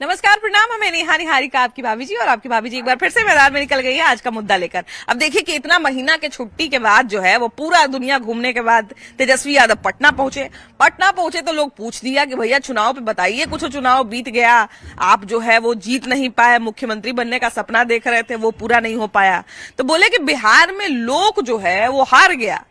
नमस्कार, प्रणाम। हमें नेहा निहारिका आपकी भाभी जी, और आपकी भाभी जी एक बार फिर से मैदान में निकल गई है आज का मुद्दा लेकर। अब देखिए कि इतना महीना के छुट्टी के बाद जो है वो पूरा दुनिया घूमने के बाद तेजस्वी यादव पटना पहुंचे तो लोग पूछ दिया कि भैया चुनाव पे बताइए कुछ, चुनाव बीत गया, आप जो है वो जीत नहीं पाए, मुख्यमंत्री बनने का सपना देख रहे थे वो पूरा नहीं हो पाया। तो बोले कि बिहार में लोक जो है वो हार गया,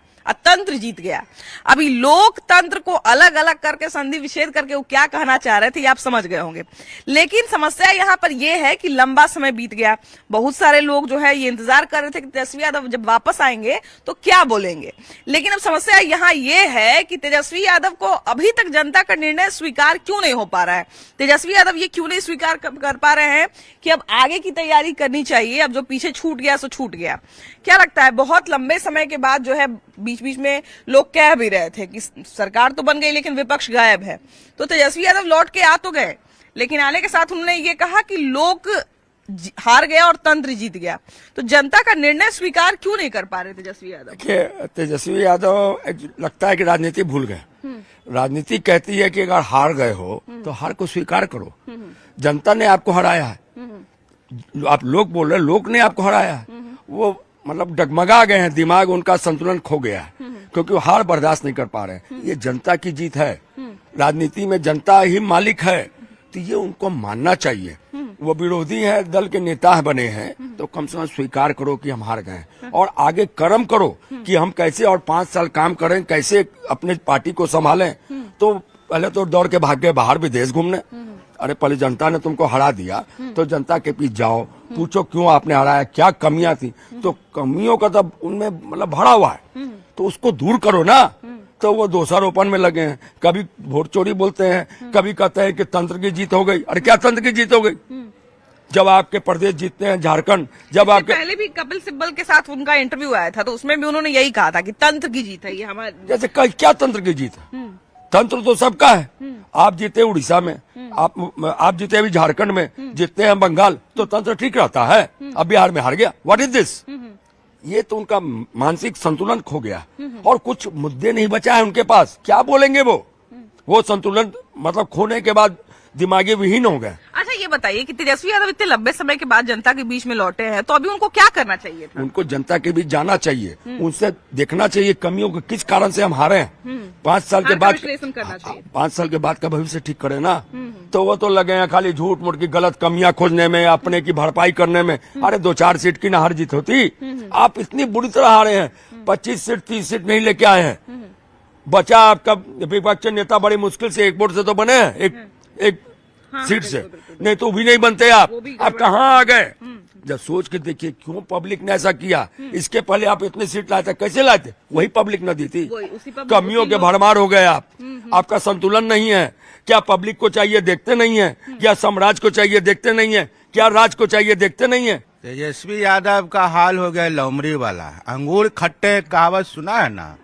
तंत्र जीत गया। अभी लोकतंत्र को अलग अलग करके संधि विच्छेद करके वो क्या कहना चाह रहे थे ये आप समझ गए होंगे। लेकिन समस्या यहाँ पर यह है कि लंबा समय बीत गया, बहुत सारे लोग जो है ये इंतजार कर रहे थे कि तेजस्वी यादव जब वापस आएंगे तो क्या बोलेंगे। लेकिन अब समस्या यहाँ ये है कि तेजस्वी यादव को अभी तक जनता का निर्णय स्वीकार क्यों नहीं हो पा रहा है। तेजस्वी यादव ये क्यों नहीं स्वीकार कर पा रहे हैं कि अब आगे की तैयारी करनी चाहिए, अब जो पीछे छूट गया सो छूट गया। क्या लगता है, बहुत लंबे समय के बाद जो है बीच बीच में लोग कह भी रहे थे कि सरकार तो बन गई लेकिन विपक्ष गायब है, तो तेजस्वी यादव लौट के आ तो गए, लेकिन आने के साथ उन्होंने ये कहा कि लोग हार गया और तंत्र जीत गया। तो जनता का निर्णय स्वीकार क्यों नहीं कर पा रहे तेजस्वी यादव? देखिए, तेजस्वी यादव लगता है कि राजनीति भूल गए। राजनीति कहती है कि अगर हार गए हो तो हार को स्वीकार करो। जनता ने आपको हराया है, आप लोग बोल रहे लोग ने आपको हराया है, वो मतलब डगमगा गए हैं, दिमाग उनका संतुलन खो गया है क्योंकि वो हार बर्दाश्त नहीं कर पा रहे हैं। ये जनता की जीत है, राजनीति में जनता ही मालिक है, तो ये उनको मानना चाहिए। वो विरोधी है, दल के नेता बने हैं, तो कम से कम स्वीकार करो कि हम हार गए और आगे कर्म करो कि हम कैसे और 5 साल काम करें, कैसे अपने पार्टी को संभालें। तो पहले तो दौड़ के भाग गए बाहर विदेश घूमने। अरे पहले जनता ने तुमको हरा दिया तो जनता के पीछे जाओ, पूछो क्यों आपने हराया, क्या कमियां थी। तो कमियों का तब उनमें मतलब भरा हुआ है, तो उसको दूर करो ना। तो वो दोषारोपण में लगे हैं, कभी वोट चोरी बोलते हैं, कभी कहते हैं कि तंत्र की जीत हो गई। अरे क्या तंत्र की जीत हो गई? जब आपके प्रदेश जीतते हैं, झारखंड, जब आपके पहले भी कपिल सिब्बल के साथ उनका इंटरव्यू आया था तो उसमें भी उन्होंने यही कहा था कि तंत्र की जीत है ये हमारे। जैसे क्या तंत्र की जीत है? तंत्र तो सबका है। आप जीते उड़ीसा में, आप जीते अभी झारखंड में, जीतते हैं बंगाल, तो तंत्र ठीक रहता है। अब बिहार में हार गया, व्हाट इज दिस? ये तो उनका मानसिक संतुलन खो गया और कुछ मुद्दे नहीं बचा है उनके पास। क्या बोलेंगे वो संतुलन मतलब खोने के बाद दिमागी विहीन हो गए। अच्छा ये बताइए कि तेजस्वी यादव इतने लंबे समय के बाद जनता के बीच में लौटे हैं, तो अभी उनको क्या करना चाहिए था? उनको जनता के बीच जाना चाहिए, उनसे देखना चाहिए कमियों को, किस कारण से हम हारे हैं। 5 साल के बाद विश्लेषण करना चाहिए। 5 साल के बाद का भविष्य ठीक करे ना। तो वो तो लगे हैं खाली झूठ मूठ की गलत कमियां खोजने में, अपने की भरपाई करने में। अरे 2-4 सीट की ना हार जीत होती, आप इतनी बुरी तरह हारे हैं। 25 सीट 30 सीट नहीं लेके आए हैं। बचा आपका विपक्ष नेता बड़ी मुश्किल से एक वोट से तो बने हैं, एक सीट से, नहीं तो भी नहीं बनते आप कहाँ आ गए? जब सोच के देखिए क्यों पब्लिक ने ऐसा किया। इसके पहले आप इतनी सीट लाए थे, कैसे लाए थे? वही पब्लिक न दी थी। कमियों के भरमार हो गए आप, आपका संतुलन नहीं है। क्या पब्लिक को चाहिए देखते नहीं है? क्या साम्राज्य को चाहिए देखते नहीं है? क्या राज को चाहिए देखते नहीं है? तेजस्वी यादव का हाल हो गया लौमरी वाला। अंगूर खट्टे कहावत सुना है ना?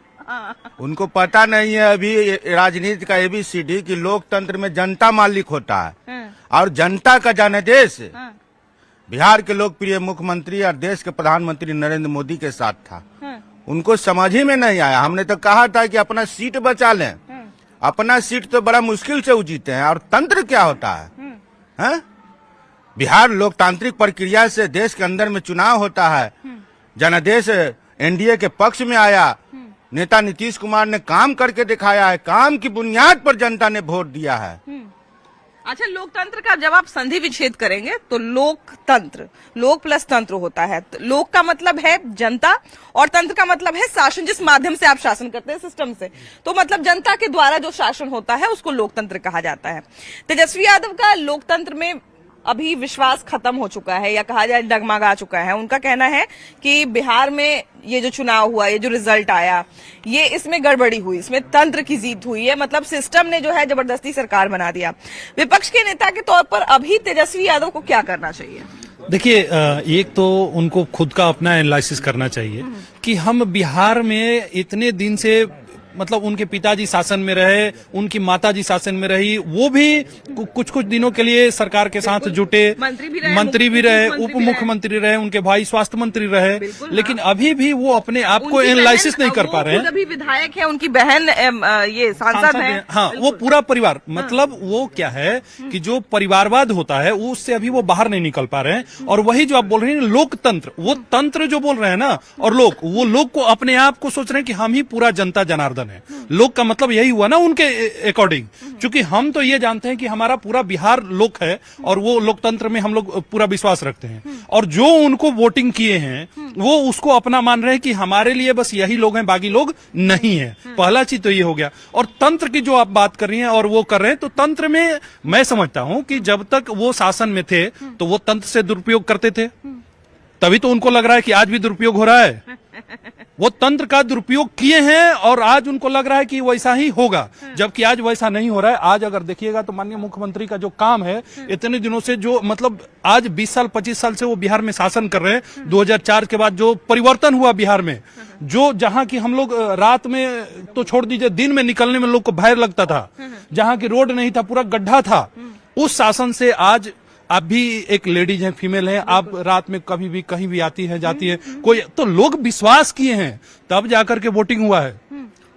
उनको पता नहीं है अभी राजनीति का ABCD कि लोकतंत्र में जनता मालिक होता है और जनता का जनादेश बिहार के लोकप्रिय मुख्यमंत्री और देश के प्रधानमंत्री नरेंद्र मोदी के साथ था। उनको समझ ही में नहीं आया। हमने तो कहा था कि अपना सीट बचा लें, अपना सीट तो बड़ा मुश्किल से जीते हैं। और तंत्र क्या होता है? बिहार लोकतांत्रिक प्रक्रिया से देश के अंदर में चुनाव होता है। जनादेश NDA के पक्ष में आया, नेता नीतीश कुमार ने काम करके दिखाया है, काम की बुनियाद पर जनता ने वोट दिया है। अच्छा, लोकतंत्र का जब आप संधि विच्छेद करेंगे तो लोकतंत्र, लोक प्लस तंत्र होता है। तो लोक का मतलब है जनता और तंत्र का मतलब है शासन, जिस माध्यम से आप शासन करते हैं सिस्टम से। तो मतलब जनता के द्वारा जो शासन होता है उसको लोकतंत्र कहा जाता है। तेजस्वी यादव का लोकतंत्र में अभी विश्वास खत्म हो चुका है, या कहा जाए डगमगा चुका है। उनका कहना है कि बिहार में ये जो चुनाव हुआ, ये जो रिजल्ट आया, ये इसमें गड़बड़ी हुई, इसमें तंत्र की जीत हुई है, मतलब सिस्टम ने जो है जबरदस्ती सरकार बना दिया। विपक्ष के नेता के तौर पर अभी तेजस्वी यादव को क्या करना चाहिए? देखिए, एक तो उनको खुद का अपना एनालिसिस करना चाहिए कि हम बिहार में इतने दिन से मतलब उनके पिताजी शासन में रहे, उनकी माताजी शासन में रही, वो भी कुछ कुछ दिनों के लिए सरकार के साथ जुटे, मंत्री भी रहे, उप मुख्यमंत्री रहे, उनके भाई स्वास्थ्य मंत्री रहे, लेकिन हाँ। अभी भी वो अपने आप को एनालिसिस नहीं कर पा रहे हैं। अभी विधायक है, उनकी बहन ये सांसद है। हाँ, वो पूरा परिवार, मतलब वो क्या है कि जो परिवारवाद होता है उससे अभी वो बाहर नहीं निकल पा रहे हैं। और वही जो आप बोल रहे हैं लोकतंत्र, वो तंत्र जो बोल रहे हैं ना, और लोग को अपने आप को सोच रहे हैं कि हम ही पूरा जनता जनार्दन है। लोग का मतलब यही हुआ ना उनके अकॉर्डिंग, क्योंकि हम तो ये जानते हैं कि हमारा पूरा बिहार लोक है और वो लोकतंत्र में हम लोग पूरा विश्वास रखते हैं, और जो उनको वोटिंग किए हैं वो उसको अपना मान रहे हैं कि हमारे लिए बस यही लोग हैं, बाकी लोग नहीं है। पहला चीज तो ये हो गया। और तंत्र की जो आप बात कर रही हैं और वो कर रहे हैं, तो तंत्र में मैं समझता हूं कि जब तक वो शासन में थे तो वो तंत्र से दुरुपयोग करते थे, तभी तो उनको लग रहा है कि आज भी दुरुपयोग हो रहा है। वो तंत्र का दुरुपयोग किए हैं और आज उनको लग रहा है कि वैसा ही होगा, जबकि आज वैसा नहीं हो रहा है। आज अगर देखिएगा तो माननीय मुख्यमंत्री का जो काम है इतने दिनों से, जो मतलब आज 20 साल 25 साल से वो बिहार में शासन कर रहे हैं, 2004 के बाद जो परिवर्तन हुआ बिहार में, जो जहां की हम लोग रात में तो छोड़ दीजिए, दिन में निकलने में लोग को भय लगता था, जहां की रोड नहीं था, पूरा गड्ढा था, उस शासन से आज आप भी एक लेडीज हैं, फीमेल हैं, आप रात में कभी भी कहीं भी आती हैं जाती है, कोई तो लोग विश्वास किए हैं, तब जाकर के वोटिंग हुआ है।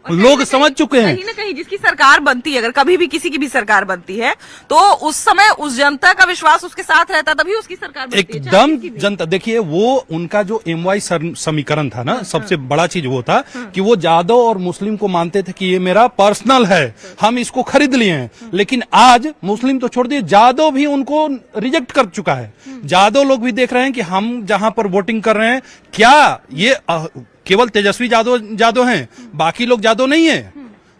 लोग समझ चुके हैं कहीं ना कहीं जिसकी सरकार बनती है, अगर कभी भी किसी की भी सरकार बनती है, तो उस समय उस जनता का विश्वास उसके साथ रहता, तभी उसकी सरकार बनती है। एकदम जनता, देखिए वो उनका जो MY समीकरण था ना, सबसे बड़ा चीज वो था कि वो यादव और मुस्लिम को मानते थे कि ये मेरा पर्सनल है, हम इसको खरीद लिए हैं। लेकिन आज मुस्लिम तो छोड़ दिए, यादव भी उनको रिजेक्ट कर चुका है। यादव लोग भी देख रहे हैं कि हम जहां पर वोटिंग कर रहे हैं, क्या ये केवल तेजस्वी जादव हैं, बाकी लोग जादव नहीं है।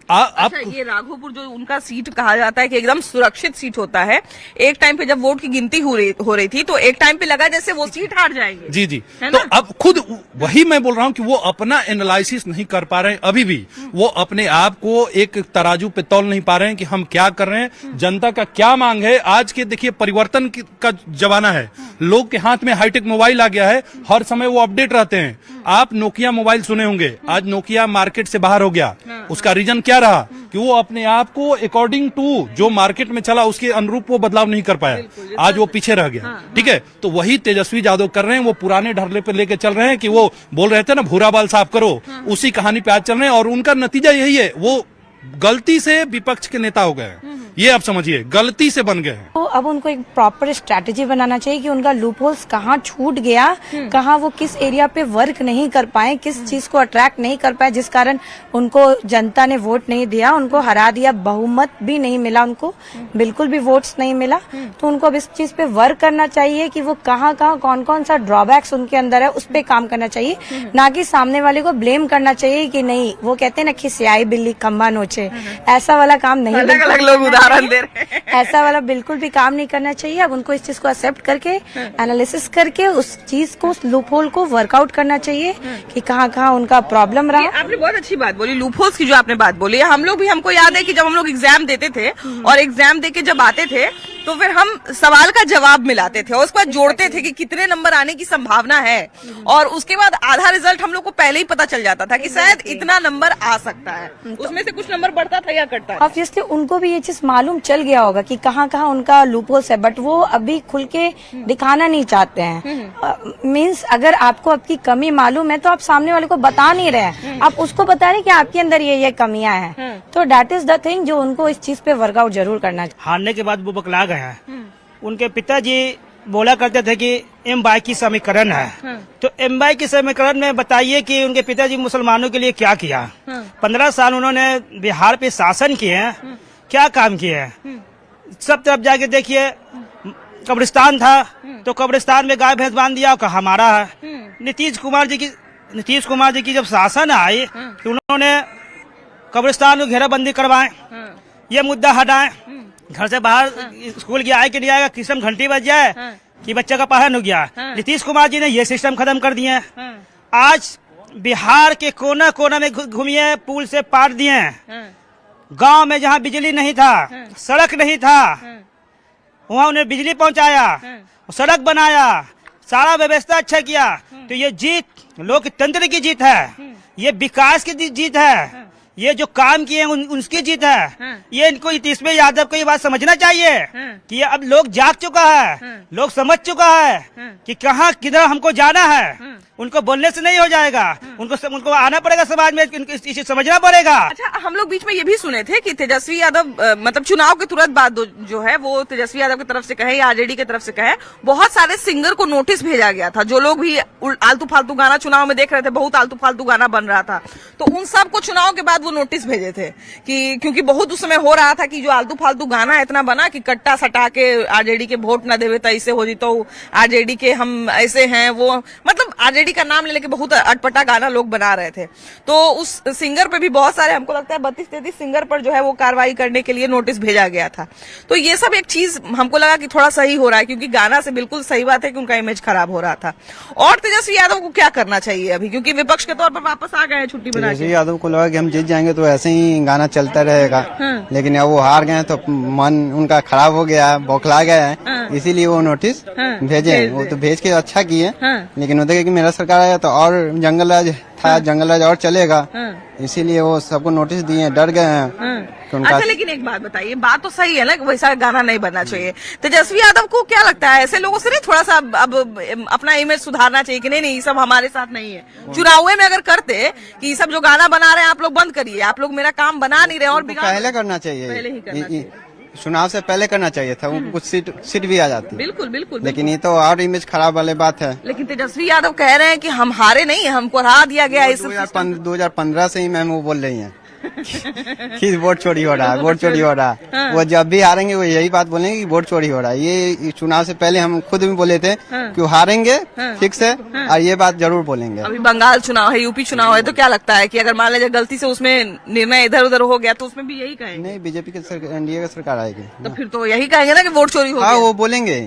अच्छा, ये राघोपुर जो उनका सीट कहा जाता है कि एकदम सुरक्षित सीट होता है, एक टाइम पे जब वोट की गिनती हो रही थी तो एक टाइम पे लगा जैसे वो सीट हार जाएंगे। जी जी, तो अब खुद वही मैं बोल रहा हूं कि वो अपना एनालिसिस नहीं कर पा रहे हैं। अभी भी वो अपने आप को एक तराजू पे तौल नहीं पा रहे हैं कि हम क्या कर रहे हैं, जनता का क्या मांग है। आज के देखिए परिवर्तन का जमाना है, लोग के हाथ में हाईटेक मोबाइल आ गया है, हर समय वो अपडेट रहते हैं। आप नोकिया मोबाइल सुने होंगे, आज नोकिया मार्केट से बाहर हो गया। उसका रीजन क्या रहा कि वो अपने आप को अकॉर्डिंग टू जो मार्केट में चला उसके अनुरूप वो बदलाव नहीं कर पाया, आज वो पीछे रह गया। ठीक है, तो वही तेजस्वी यादव कर रहे हैं, वो पुराने ढर्ले पे लेके चल रहे हैं कि वो बोल रहे थे ना भूरा बाल साफ करो, उसी कहानी पे आज चल रहे हैं। और उनका नतीजा यही है, वो गलती से विपक्ष के नेता हो गए, ये आप समझिए, गलती से बन गए हैं। तो अब उनको एक प्रॉपर स्ट्रैटेजी बनाना चाहिए कि उनका लूप होल्स कहाँ छूट गया, कहाँ वो किस एरिया पे वर्क नहीं कर पाए, किस चीज को अट्रैक्ट नहीं कर पाए, जिस कारण उनको जनता ने वोट नहीं दिया, उनको हरा दिया, बहुमत भी नहीं मिला, उनको बिल्कुल भी वोट्स नहीं मिला। तो उनको अब इस चीज पे वर्क करना चाहिए कि वो कहाँ कौन कौन सा ड्रॉबैक्स उनके अंदर है, उस पे काम करना चाहिए, ना कि सामने वाले को ब्लेम करना चाहिए कि नहीं, वो कहते हैं ना खिसियाई बिल्ली खम्बा नोचे, ऐसा वाला काम नहीं, अलग अलग लोग उदाहरण दे रहे हैं, ऐसा वाला बिल्कुल भी काम नहीं करना चाहिए। अब उनको इस चीज को एक्सेप्ट करके एनालिसिस करके उस चीज को, उस लूप होल को वर्कआउट करना चाहिए कि कहाँ कहाँ उनका प्रॉब्लम रहा। आपने बहुत अच्छी बात बोली, लूप होल्स की जो आपने बात बोली, हम लोग भी, हमको याद है कि जब हम लोग एग्जाम देते थे और एग्जाम देके जब आते थे तो फिर हम सवाल का जवाब मिलाते थे और उसके बाद जोड़ते थे कि कितने नंबर आने की संभावना है, और उसके बाद आधा रिजल्ट हम लोग को पहले ही पता चल जाता था कि शायद इतना नंबर आ सकता है, उसमें से कुछ नंबर बढ़ता था या कटता था। ऑब्वियसली उनको भी ये चीज मालूम चल गया होगा कि कहाँ कहाँ उनका लूप होल्स है, बट वो अभी खुल के दिखाना नहीं चाहते हैं। मीन्स अगर आपको आपकी कमी मालूम है तो आप सामने वाले को बता नहीं रहे, आप उसको बता रहे कि आपके अंदर ये कमियां हैं। तो दैट इज द थिंग जो उनको इस चीज पे वर्कआउट जरूर करना चाहिए। हारने के बाद वो बकला गए हैं। उनके पिताजी बोला करते थे कि MY की समीकरण है, तो MY की समीकरण में बताइए कि उनके पिताजी मुसलमानों के लिए क्या किया। 15 साल उन्होंने बिहार पे शासन किए हैं, क्या काम किए हैं। सब तरफ जाके देखिए, कब्रिस्तान था तो कब्रिस्तान में गाय भैंस बांध दिया, कहा हमारा है। नीतीश कुमार जी की जब शासन आई तो उन्होंने कब्रिस्तान को घेराबंदी करवाए, ये मुद्दा हटाए, घर से बाहर स्कूल गया है कि नहीं आएगा, किस्म घंटी बज जाए कि बच्चे का पहन हो गया। नीतीश कुमार जी ने ये सिस्टम खत्म कर दिए। आज बिहार के कोना कोना में घूमिए, पुल से पार दिए। गांव में जहां बिजली नहीं था, सड़क नहीं था, वहां उन्हें बिजली पहुंचाया, सड़क बनाया, सारा व्यवस्था अच्छा किया। तो ये जीत लोकतंत्र की जीत है, ये विकास की जीत है, ये जो काम किए हैं उनकी जीत है। ये इनको तेजस्वी यादव को ये बात समझना चाहिए कि ये अब लोग जाग चुका है, लोग समझ चुका है कि कहाँ किधर हमको जाना है। उनको बोलने से नहीं हो जाएगा, उनको आना पड़ेगा समाज में, इसे समझना पड़ेगा। अच्छा, हम लोग बीच में ये भी सुने थे कि तेजस्वी यादव मतलब चुनाव के तुरंत बाद जो है वो तेजस्वी यादव की तरफ से कहे या आरजेडी की तरफ से कहे, बहुत सारे सिंगर को नोटिस भेजा गया था। जो लोग भी आलतू फालतू गाना चुनाव में देख रहे थे, बहुत आलतू फालतू गाना बन रहा था, तो उन सबको चुनाव के बाद वो नोटिस भेजे थे कि क्योंकि बहुत उस समय हो रहा था कि जो आलतू फालतू गाना इतना बना कि कट्टा सटा के आरजेडी के वोट न देवे तो ऐसे हो जी, तो आरजेडी के हम ऐसे हैं, वो मतलब आरजेडी का नाम ले लेके बहुत अटपटा गाना लोग बना रहे थे। तो उस सिंगर पे भी बहुत सारे, हमको लगता है 32-33 सिंगर पर जो है वो कार्रवाई करने के लिए नोटिस भेजा गया था। तो ये सब एक चीज हमको लगा कि थोड़ा सही हो रहा है, क्योंकि गाना से बिल्कुल सही बात है कि उनका इमेज खराब हो रहा था। और तेजस्वी यादव को क्या करना चाहिए अभी, क्योंकि विपक्ष के तौर पर वापस आ गए हैं छुट्टी बना के। तेजस्वी यादव को लगा कि हम जीत जाएंगे तो ऐसे ही गाना चलता रहेगा, लेकिन अब वो हार गए तो मन उनका खराब हो गया, बौखला गया है, इसीलिए वो नोटिस भेजे। वो तो भेज के अच्छा किए, लेकिन वो देखे कि मेरा सरकार आया तो और जंगल राज था, जंगल राज और चलेगा, इसीलिए वो सबको नोटिस दिए, डर गए हैं। अच्छा, लेकिन एक बात बताइए, बात तो सही है ना कि वैसा गाना नहीं बनना चाहिए। तेजस्वी यादव को क्या लगता है, ऐसे लोगों से नहीं थोड़ा सा अब अपना इमेज सुधारना चाहिए कि नहीं ये सब हमारे साथ नहीं है? चुनाव में अगर करते कि ये सब जो गाना बना रहे हैं आप लोग बंद करिए, आप लोग मेरा काम बना नहीं रहे और पहले करना चाहिए, पहले ही करना चाहिए, चुनाव से पहले करना चाहिए था, उनको कुछ सीट भी आ जाती। बिल्कुल बिल्कुल, लेकिन ये तो और इमेज खराब वाली बात है। लेकिन तेजस्वी यादव कह रहे हैं कि हम हारे नहीं, हमको हरा दिया गया। 2015 से ही मैम वो बोल रही है कि वोट चोरी हो रहा है, वोट चोरी हो रहा है। वो जब भी हारेंगे वो यही बात बोलेंगे कि वोट चोरी हो रहा है। ये चुनाव से पहले हम खुद भी बोले थे कि वो हारेंगे फिक्स है, और ये बात जरूर बोलेंगे। अभी बंगाल चुनाव है, यूपी चुनाव है, तो क्या लगता है कि अगर मान लीजिए गलती से उसमें निर्णय इधर उधर हो गया तो उसमें भी यही कहेंगे? नहीं, बीजेपी की एनडीए की सरकार आएगी तो फिर तो यही कहेंगे ना कि वोट चोरी हो गया। वो बोलेंगे,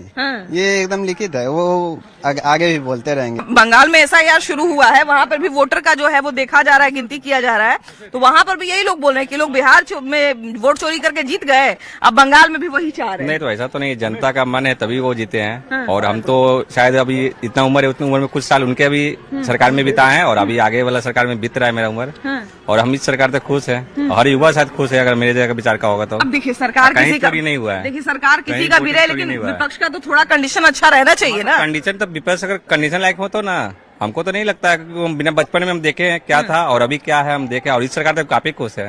ये एकदम लिखित है, वो आगे भी बोलते रहेंगे। बंगाल में SIR शुरू हुआ है, वहाँ पर भी वोटर का जो है वो देखा जा रहा है, गिनती किया जा रहा है, तो वहाँ पर भी यही लोग बोल रहे हैं कि लोग बिहार में वोट चोरी करके जीत गए, अब बंगाल में भी वही चाह रहे हैं। नहीं, तो ऐसा तो नहीं, जनता का मन है तभी वो जीते हैं। और हम तो शायद अभी इतना उम्र है, उतनी उम्र में कुछ साल उनके अभी सरकार में बिताए हैं, और अभी आगे वाला सरकार में बीत रहा है मेरा उम्र, और हम इस सरकार से खुश है, हर युवा शायद खुश है अगर मेरे जगह विचार का होगा तो। अब देखिए सरकार कहीं किसी का चोरी नहीं हुआ है, देखिए सरकार किसी का भी रहे, लेकिन नहीं हुआ है। विपक्ष का तो थोड़ा कंडीशन अच्छा रहना चाहिए ना। कंडीशन तो विपक्ष अगर कंडीशन लायक हो तो ना, हमको तो नहीं लगता है, क्योंकि हम बिना बचपन में हम देखे हैं क्या था और अभी क्या है हम देखे, और इस सरकार तो काफी खुश है,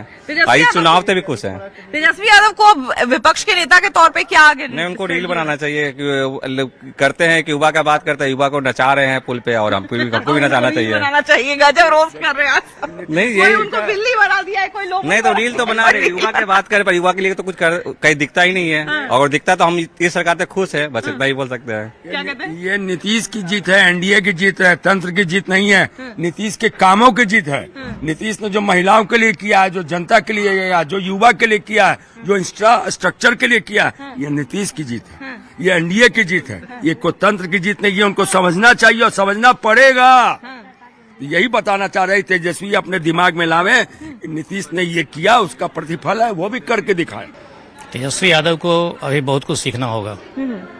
भाई चुनाव से भी खुश है। तेजस्वी यादव को विपक्ष के नेता के तौर पे क्या आगे नहीं, उनको रील बनाना चाहिए कि करते हैं कि युवा का बात करते हैं, युवा को नचा रहे हैं पुल पे, और हमको भी नचाना चाहिए। बनाना चाहिए, गजब रोस्ट कर रहे हैं नहीं, ये उनको बिल्ली बना दिया है कोई लोग। नहीं तो रील तो बना रहे, युवा की बात कर, पर युवा के लिए तो कुछ कहीं दिखता ही नहीं है, और दिखता तो हम इस सरकार से खुश है, बस इतना ही बोल सकते हैं। क्या कहते हैं? ये नीतीश की जीत है, एनडीए की जीत है, तंत्र की जीत नहीं है, नीतीश के कामों की जीत है। नीतीश ने जो महिलाओं के लिए किया है, जो जनता के लिए किया, जो युवा के लिए किया है, जो इंफ्रास्ट्रक्चर के लिए किया है, ये नीतीश की जीत है, ये एनडीए की जीत है, ये कोई तंत्र की जीत नहीं है। उनको समझना चाहिए और समझना पड़ेगा। यही बताना चाह रहे तेजस्वी अपने दिमाग में लावे, नीतीश ने ये किया, उसका प्रतिफल है, वो भी करके दिखाए। तेजस्वी यादव को अभी बहुत कुछ सीखना होगा,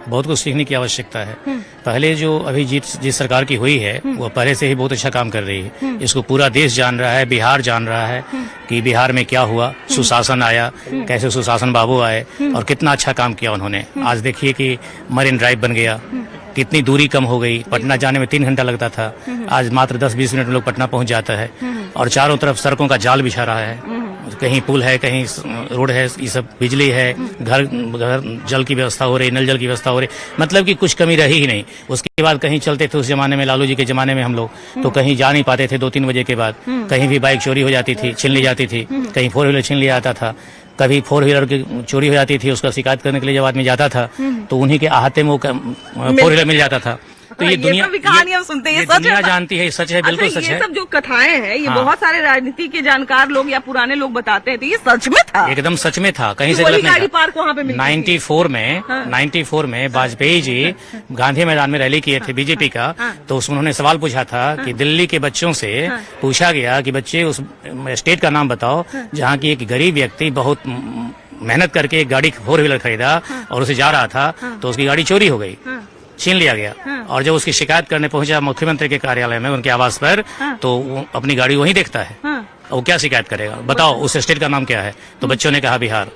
बहुत कुछ सीखने की आवश्यकता है। पहले जो अभी जिस सरकार की हुई है वो पहले से ही बहुत अच्छा काम कर रही है, इसको पूरा देश जान रहा है, बिहार जान रहा है कि बिहार में क्या हुआ, सुशासन आया, कैसे सुशासन बाबू आए और कितना अच्छा काम किया उन्होंने। आज देखिए कि मरीन ड्राइव बन गया, कितनी दूरी कम हो गई, पटना जाने में 3 घंटा लगता था, आज मात्र 10-20 मिनट में लोग पटना पहुंच जाता है, और चारों तरफ सड़कों का जाल बिछा रहा है, कहीं पुल है, कहीं रोड है, ये सब बिजली है, घर जल की व्यवस्था हो रही, नल जल की व्यवस्था हो रही, मतलब कि कुछ कमी रही ही नहीं। उसके बाद कहीं चलते थे उस जमाने में, लालू जी के जमाने में हम लोग तो कहीं जा नहीं पाते थे 2-3 बजे के बाद, कहीं भी बाइक चोरी हो जाती थी, छीन ली जाती थी, कहीं 4 व्हीलर छीन लिया जाता था, कभी 4 व्हीलर की चोरी हो जाती थी, उसका शिकायत करने के लिए जब आदमी जाता था तो उन्हीं के आहते में वो 4 व्हीलर मिल जाता था। तो ये दुनिया कहानी हम सुनते हैं, ये सच दुनिया जानती है, सच है, बिल्कुल सच है। ये सब जो कथाएं हैं, ये हाँ। बहुत सारे राजनीति के जानकार लोग या पुराने लोग बताते हैं, तो ये सच में था, एकदम सच में था, कहीं से वही गलत गाड़ी नहीं पार्क वहाँ पे था। मिलती 94 में वाजपेयी जी गांधी मैदान में रैली किए थे बीजेपी का, तो उसमें उन्होंने सवाल पूछा था कि दिल्ली के बच्चों से पूछा गया कि बच्चे उस स्टेट का नाम बताओ जहाँ की एक गरीब व्यक्ति बहुत मेहनत करके एक गाड़ी 4 व्हीलर खरीदा और उसे जा रहा था तो उसकी गाड़ी चोरी हो गई, छीन लिया गया, और जब उसकी शिकायत करने पहुंचा मुख्यमंत्री के कार्यालय में, उनके आवास पर, तो वो अपनी गाड़ी वहीं देखता है, वो क्या शिकायत करेगा? बताओ उस स्टेट का नाम क्या है? तो बच्चों ने कहा बिहार।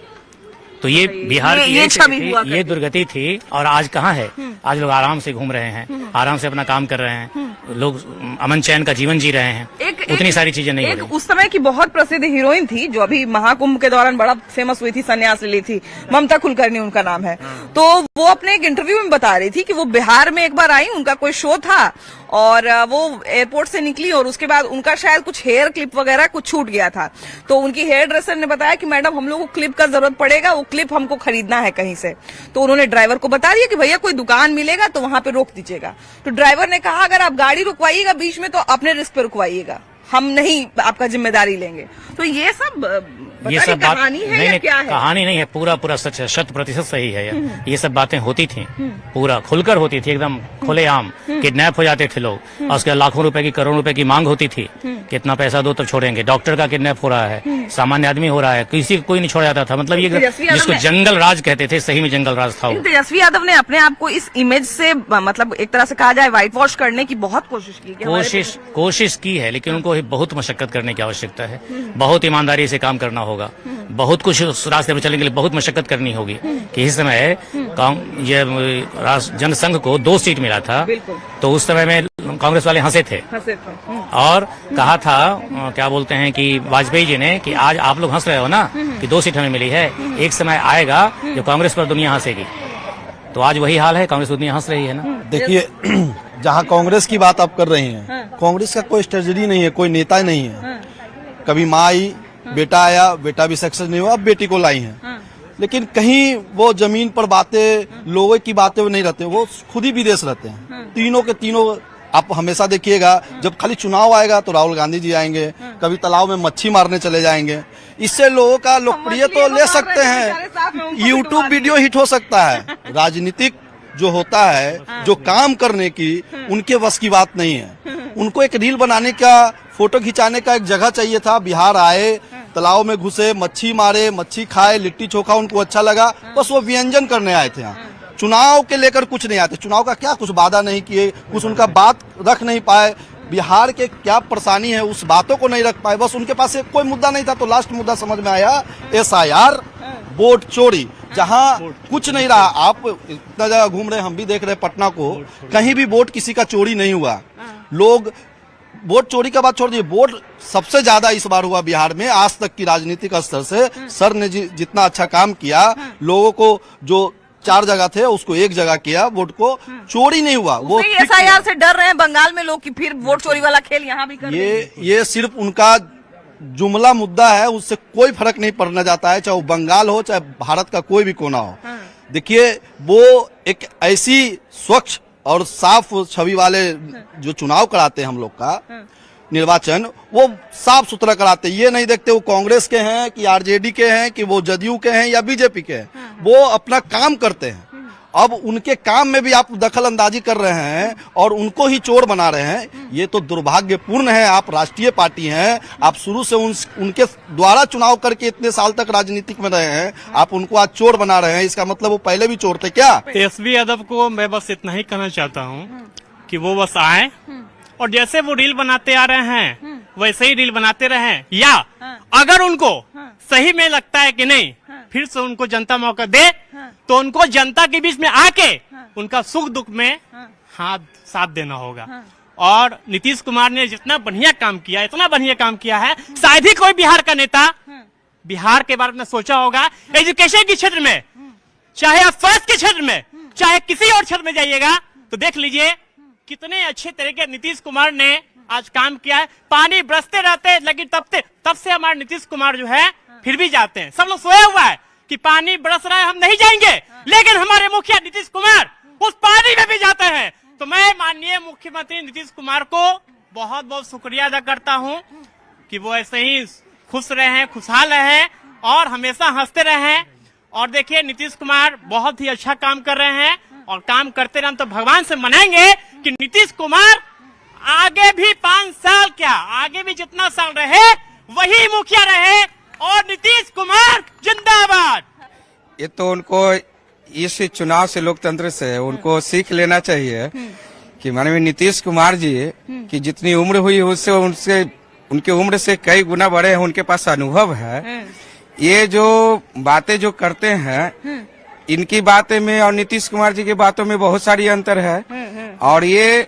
तो ये बिहार की ये एक छवि स्थिति, हुआ ये दुर्गति थी। और आज कहाँ है? आज लोग आराम से घूम रहे हैं, आराम से अपना काम कर रहे हैं, लोग अमन चैन का जीवन जी रहे हैं। उतनी सारी चीजें नहीं हो एक रही। उस समय की बहुत प्रसिद्ध हीरोइन थी जो अभी महाकुंभ के दौरान बड़ा फेमस हुई थी, संन्यास ले ली थी, ममता कुलकर्णी उनका नाम है। तो वो अपने एक इंटरव्यू में बता रही थी कि वो बिहार में एक बार आई, उनका कोई शो था और वो एयरपोर्ट से निकली और उसके बाद उनका शायद कुछ हेयर क्लिप वगैरह कुछ छूट गया था। तो उनकी हेयर ड्रेसर ने बताया कि मैडम हम लोग को क्लिप का जरूरत पड़ेगा, वो क्लिप हमको खरीदना है कहीं से। तो उन्होंने ड्राइवर को बता दिया कि भैया कोई दुकान मिलेगा तो वहां पे रोक दीजिएगा। तो ड्राइवर ने कहा अगर आप गाड़ी रुकवाइएगा बीच में तो अपने रिस्क पे रुकवाइएगा, हम नहीं आपका जिम्मेदारी लेंगे। तो ये सब ये सब बात कहानी है नहीं, या नहीं, क्या है? कहानी नहीं है, पूरा सच है, 100% सही है। ये सब बातें होती थी, पूरा खुलकर होती थी, एकदम खुलेआम। किडनैप हो जाते थे लोग और उसके लाखों रुपए की, करोड़ों रुपए की मांग होती थी। कितना पैसा दो तो छोड़ेंगे। डॉक्टर का किडनैप हो रहा है, सामान्य आदमी हो रहा है, किसी को कोई नहीं छोड़ा जाता था। मतलब ये तेजस्वी यादव जिसको ने- जंगल राज कहते थे, सही में जंगल राज था वो। तेजस्वी यादव ने अपने आप को इस इमेज से मतलब एक तरह से कहा जाए व्हाइट वॉश करने की बहुत कोशिश की कि हमारे कोशिश की है, लेकिन उनको बहुत मशक्कत करने की आवश्यकता है। बहुत ईमानदारी से काम करना होगा, बहुत कुछ उस रास्ते पर चलने के लिए बहुत मशक्कत करनी होगी। कि इस समय ये जनसंघ को 2 सीट मिला था, तो उस समय में कांग्रेस वाले हंसे थे और कहा था क्या बोलते हैं कि वाजपेयी जी ने कि आज आप लोग हंस रहे हो ना कि 2 सीट हमें मिली है, एक समय आएगा जो कांग्रेस पर दुनिया हंसेगी। तो आज वही हाल है, कांग्रेस दुनिया हंस रही है ना। देखिए जहाँ कांग्रेस की बात आप कर रही हैं, कांग्रेस का कोई स्ट्रेटजी नहीं है, कोई नेता नहीं है। कभी माँ आई, बेटा आया, बेटा भी सक्सेस नहीं हुआ, अब बेटी को लाई हैं। लेकिन कहीं वो जमीन पर बातें, लोगों की बातें वो नहीं रहते, वो खुद ही विदेश रहते हैं। तीनों के तीनों आप हमेशा देखिएगा, जब खाली चुनाव आएगा तो राहुल गांधी जी आएंगे, कभी तालाब में मच्छी मारने चले जाएंगे। इससे लोगों का लोकप्रिय तो ले सकते हैं, यूट्यूब वीडियो हिट हो सकता है। राजनीतिक जो होता है, जो काम करने की उनके बस की बात नहीं है। उनको एक रील बनाने का, फोटो खिंचाने का एक जगह चाहिए था। बिहार आए, तालाब में घुसे, मच्छी मारे, मच्छी खाए, लिट्टी चोखा उनको अच्छा लगा, बस वो व्यंजन करने आए थे यहाँ। चुनाव के लेकर कुछ नहीं आते, चुनाव का क्या कुछ वादा नहीं किए, कुछ उनका बात रख नहीं पाए। बिहार के क्या परेशानी है उस बातों को नहीं रख पाए, बस उनके पास कोई मुद्दा नहीं था। तो लास्ट मुद्दा समझ में आया, SIR, वोट चोरी, जहाँ कुछ नहीं रहा। आप इतना जगह घूम रहे, हम भी देख रहे पटना को, कहीं भी वोट किसी का चोरी नहीं हुआ। लोग वोट चोरी का बात छोड़ दिए, वोट सबसे ज्यादा इस बार हुआ बिहार में आज तक की राजनीतिक स्तर से। सर ने जितना अच्छा काम किया, लोगों को जो 4 जगह थे उसको 1 जगह किया, वोट को चोरी नहीं हुआ। वो SIR से डर रहे हैं बंगाल में लोग कि फिर वोट चोरी वाला खेल यहाँ भी कर ये सिर्फ उनका जुमला मुद्दा है, उससे कोई फर्क नहीं पड़ना जाता है, चाहे वो बंगाल हो चाहे भारत का कोई भी कोना हो। देखिए वो एक ऐसी स्वच्छ और साफ छवि वाले जो चुनाव कराते हैं हम लोग का निर्वाचन, वो साफ सुथरा कराते। ये नहीं देखते वो कांग्रेस के हैं कि RJD के हैं कि वो जदयू के हैं या बीजेपी के हैं, वो अपना काम करते हैं। अब उनके काम में भी आप दखल अंदाजी कर रहे हैं और उनको ही चोर बना रहे हैं, ये तो दुर्भाग्यपूर्ण है। आप राष्ट्रीय पार्टी हैं, आप शुरू से उनके द्वारा चुनाव करके इतने साल तक राजनीतिक में रहे हैं, आप उनको आज चोर बना रहे हैं। इसका मतलब वो पहले भी चोर थे क्या? तेजस्वी यादव को मैं बस इतना ही कहना चाहता हूँ कि वो बस आए और जैसे वो रील बनाते आ रहे हैं वैसे ही रील बनाते रहें, या अगर उनको सही में लगता है कि नहीं फिर से उनको जनता मौका दे, तो उनको जनता के बीच में आके उनका सुख दुख में हाथ साथ देना होगा। और नीतीश कुमार ने जितना बढ़िया काम किया, इतना बढ़िया काम किया है, शायद ही कोई बिहार का नेता बिहार के बारे में सोचा होगा। एजुकेशन के क्षेत्र में, चाहे आप स्वास्थ्य के क्षेत्र में, चाहे किसी और क्षेत्र में जाइएगा तो देख लीजिए कितने अच्छे तरीके नीतीश कुमार ने आज काम किया है। पानी बरसते रहते हैं, लेकिन तब से हमारे नीतीश कुमार जो है फिर भी जाते हैं। सब लोग सोया हुआ है कि पानी बरस रहा है हम नहीं जाएंगे, लेकिन हमारे मुखिया नीतीश कुमार उस पानी में भी जाते हैं। तो मैं माननीय मुख्यमंत्री नीतीश कुमार को बहुत बहुत शुक्रिया अदा करता हूं कि वो ऐसे ही खुश रहे, खुशहाल रहे और हमेशा हंसते रहे। और देखिए नीतीश कुमार बहुत ही अच्छा काम कर रहे हैं और काम करते रहे। तो भगवान से मनाएंगे कि नीतीश कुमार आगे भी 5 साल क्या, आगे भी जितना साल रहे वही मुखिया रहे और नीतीश कुमार जिंदाबाद। ये तो उनको इस चुनाव से, लोकतंत्र से उनको सीख लेना चाहिए कि माननीय नीतीश कुमार जी की जितनी उम्र हुई उससे उनके उम्र से कई गुना बड़े हैं, उनके पास अनुभव है। ये जो बातें जो करते हैं, इनकी बातें में और नीतीश कुमार जी की बातों में बहुत सारी अंतर है। और ये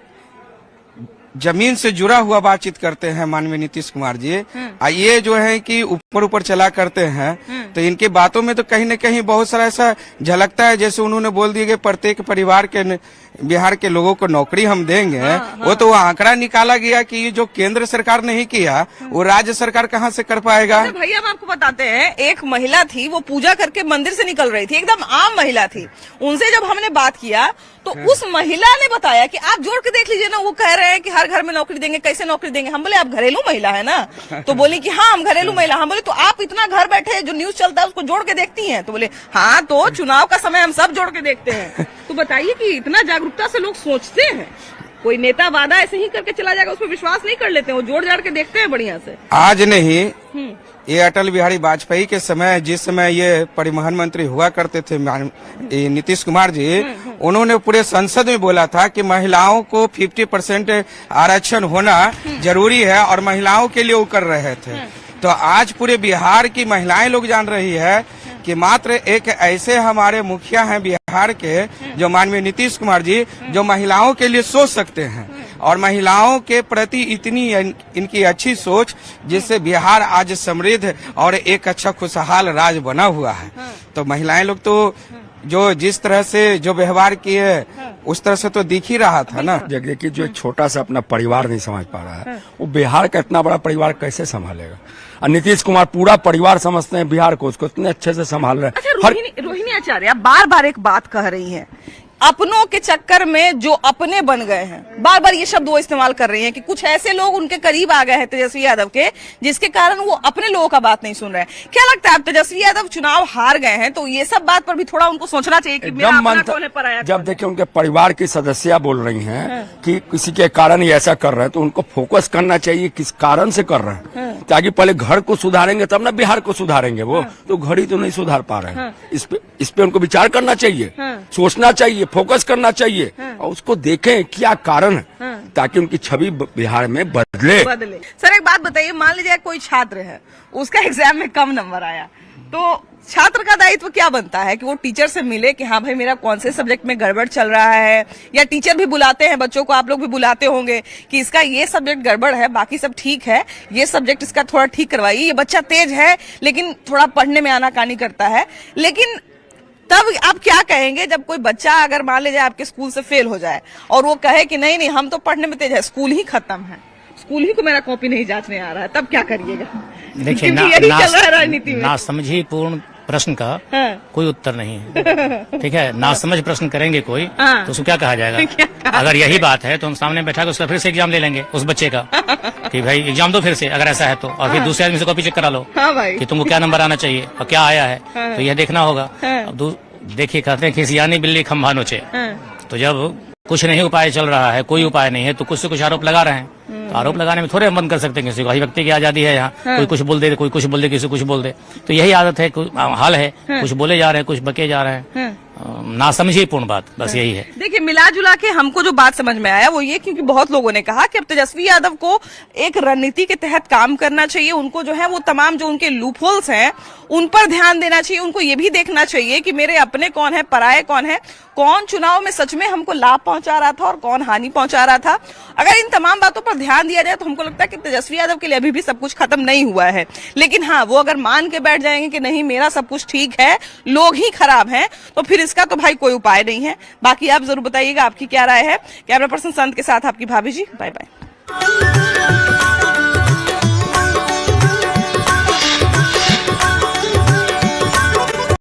जमीन से जुड़ा हुआ बातचीत करते हैं माननीय नीतीश कुमार जी। ये जो है कि ऊपर ऊपर चला करते हैं, तो इनकी बातों में तो कहीं न कहीं बहुत सारा ऐसा झलकता है, जैसे उन्होंने बोल दिया कि प्रत्येक परिवार के बिहार के लोगों को नौकरी हम देंगे। वो तो आंकड़ा निकाला गया कि ये जो केंद्र सरकार नहीं किया, वो राज्य सरकार कहाँ से कर पाएगा। भैया हम आपको बताते हैं, एक महिला थी, वो पूजा करके मंदिर से निकल रही थी, एकदम आम महिला थी। उनसे जब हमने बात किया तो उस महिला ने बताया कि आप जोड़ के देख लीजिए ना, वो कह रहे हैं कि हर घर में नौकरी देंगे, कैसे नौकरी देंगे। हम बोले आप घरेलू महिला है ना, तो बोली कि हाँ हम घरेलू महिला। हम बोले तो आप इतना घर बैठे जो न्यूज चलता है उसको जोड़ के देखती हैं? तो बोले हाँ, तो चुनाव का समय हम सब जोड़ के देखते हैं। तो बताइए कि इतना जागरूकता से लोग सोचते हैं, कोई नेता वादा ऐसे ही करके चला जाएगा उस पर विश्वास नहीं कर लेते हैं, वो जोड़ जाड़ के देखते हैं बढ़िया से। आज नहीं, ये अटल बिहारी वाजपेयी के समय, जिस समय ये परिवहन मंत्री हुआ करते थे नीतीश कुमार जी, उन्होंने पूरे संसद में बोला था कि महिलाओं को 50% आरक्षण होना जरूरी है, और महिलाओं के लिए वो कर रहे थे। तो आज पूरे बिहार की महिलाएं लोग जान रही है कि मात्र एक ऐसे हमारे मुखिया हैं बिहार के, जो माननीय नीतीश कुमार जी, जो महिलाओं के लिए सोच सकते हैं, और महिलाओं के प्रति इतनी इनकी अच्छी सोच, जिससे बिहार आज समृद्ध और एक अच्छा खुशहाल राज्य बना हुआ है। तो महिलाएं लोग तो जो जिस तरह से जो व्यवहार किए, उस तरह से तो दिख ही रहा था ना। देखिए, जो एक छोटा सा अपना परिवार नहीं समझ पा रहा है, वो बिहार का इतना बड़ा परिवार कैसे संभालेगा। और नीतीश कुमार पूरा परिवार समझते हैं बिहार को, उसको इतने अच्छे से संभाल रहे हैं। अच्छा, रोहिणी आचार्य बार बार एक बात कह रही हैं, अपनों के चक्कर में जो अपने बन गए हैं, बार बार ये शब्द वो इस्तेमाल कर रही हैं कि कुछ ऐसे लोग उनके करीब आ गए हैं तेजस्वी यादव के, जिसके कारण वो अपने लोगों का बात नहीं सुन रहे हैं। क्या लगता है, अब तेजस्वी यादव चुनाव हार गए हैं तो ये सब बात पर भी थोड़ा उनको सोचना चाहिए कि मेरा अपना कौन है, पराया जब देखिए उनके परिवार की सदस्या बोल रही हैं कि किसी के कारण ये ऐसा कर रहे हैं, तो उनको फोकस करना चाहिए किस कारण से कर रहे हैं, ताकि पहले घर को सुधारेंगे तब ना बिहार को सुधारेंगे। वो तो घर ही तो नहीं सुधार पा रहे हैं। इस पे उनको विचार करना चाहिए, सोचना चाहिए, फोकस करना चाहिए, और उसको देखें क्या कारण है, ताकि उनकी छवि बिहार में बदले। सर एक बात बताइए, मान लीजिए कोई छात्र है, उसका एग्जाम में कम नंबर आया, तो छात्र का दायित्व क्या बनता है कि वो टीचर से मिले कि हाँ भाई मेरा कौन से सब्जेक्ट में गड़बड़ चल रहा है, या टीचर भी बुलाते हैं बच्चों को, आप लोग भी बुलाते होंगे कि इसका ये सब्जेक्ट गड़बड़ है, बाकी सब ठीक है, ये सब्जेक्ट इसका थोड़ा ठीक करवाइए, ये बच्चा तेज है लेकिन थोड़ा पढ़ने में आनाकानी करता है। लेकिन तब आप क्या कहेंगे जब कोई बच्चा अगर मान लीजिए आपके स्कूल से फेल हो जाए और वो कहे कि नहीं नहीं हम तो पढ़ने में तेज है, स्कूल ही खत्म है, स्कूल ही को मेरा कॉपी नहीं जांचने आ रहा है, तब क्या करिएगा? देखिए, नासमझी पूर्ण प्रश्न का कोई उत्तर नहीं है। ठीक है, नासमझ प्रश्न करेंगे कोई तो उसको क्या कहा जाएगा? अगर यही बात है तो हम सामने बैठा कर उसका फिर से एग्जाम ले लेंगे उस बच्चे का कि भाई एग्जाम दो फिर से, अगर ऐसा है तो, और फिर दूसरे आदमी से कॉपी चेक करा लो कि तुमको क्या नंबर आना चाहिए और क्या आया है, तो यह देखना होगा। अब देखिए, कहते हैं खिसियानी बिल्ली खम्भा नोचे, तो जब कुछ नहीं उपाय चल रहा है, कोई उपाय नहीं है, तो कुछ से कुछ आरोप लगा रहे हैं। तो आरोप लगाने में थोड़े हम बंद कर सकते हैं किसी को, अभिव्यक्ति की आजादी है यहाँ, कोई कुछ बोल दे, कोई कुछ बोल दे, किसी कुछ बोल दे, तो यही आदत है, हाल है, कुछ बोले जा रहे हैं, कुछ बके जा रहे हैं, नासमझी पूर्ण बात, बस यही है। देखिए, मिला जुला के हमको जो बात समझ में आया वो ये, क्योंकि बहुत लोगों ने कहा कि अब तेजस्वी यादव को एक रणनीति के तहत काम करना चाहिए, उनको जो है वो तमाम जो उनके लूपहोल्स हैं उन पर ध्यान देना चाहिए, उनको ये भी देखना चाहिए कि मेरे अपने कौन है, पराये कौन है, कौन चुनाव में सच में हमको लाभ पहुंचा रहा था और कौन हानि पहुंचा रहा था। अगर इन तमाम बातों पर ध्यान दिया जाए तो हमको लगता है कि तेजस्वी यादव के लिए अभी भी सब कुछ खत्म नहीं हुआ है। लेकिन हाँ, वो अगर मान के बैठ जाएंगे कि नहीं मेरा सब कुछ ठीक है, लोग ही खराब हैं, तो फिर इसका तो भाई कोई उपाय नहीं है। बाकी आप जरूर बताइएगा आपकी क्या राय है। कैमरा पर्सन संत के साथ आपकी भाभी जी, बाय बाय।